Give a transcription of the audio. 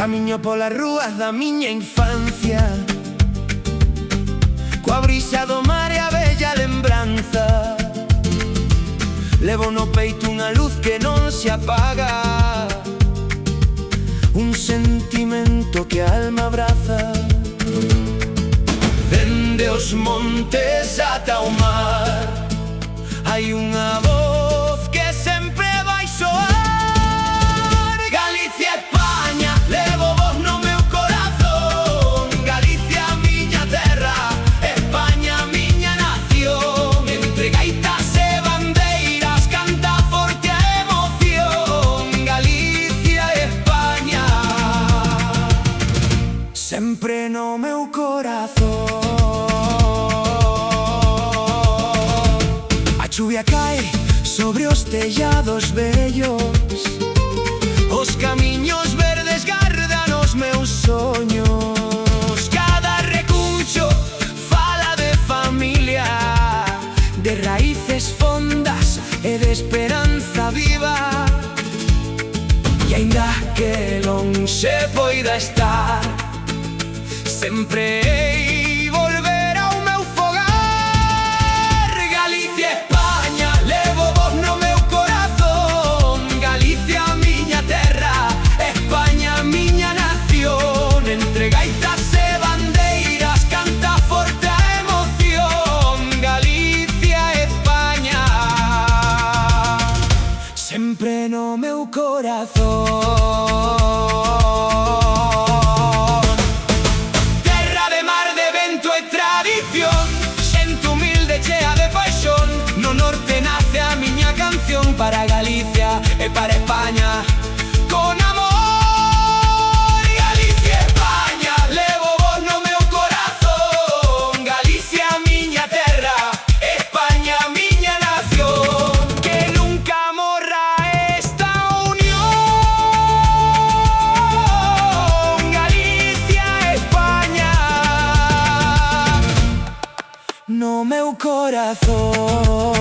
Camiño polas rúas da miña infancia, coa brisa do mar e a bella lembranza. Levo no peito unha luz que non se apaga, un sentimento que a alma abraza. Dende os montes ata o mar hai unha voz que sempre vai soar. Galicia, España, levo vos no meu corazón. Galicia, miña terra, España, miña nación. Entre gaitas e bandeiras canta forte a emoción. Galicia, España, sempre no meu corazón. A chuvia cae sobre os tellados vellos, os camiños verdes gardan os meus soños. Cada recuncho fala de familia, de raíces fondas e de esperanza viva. E aínda que lonxe poida estar, sempre hei volver ao meu fogar. Galicia, España, levo vos no meu corazón. Galicia, miña terra, España, miña nación. Entre gaitas e bandeiras canta forte a emoción. Galicia, España, sempre no meu corazón. Para Galicia e para España, con amor. Galicia, España, levo vos no meu corazón. Galicia, miña terra, España, miña nación. Que nunca morra esta unión. Galicia, España, no meu corazón.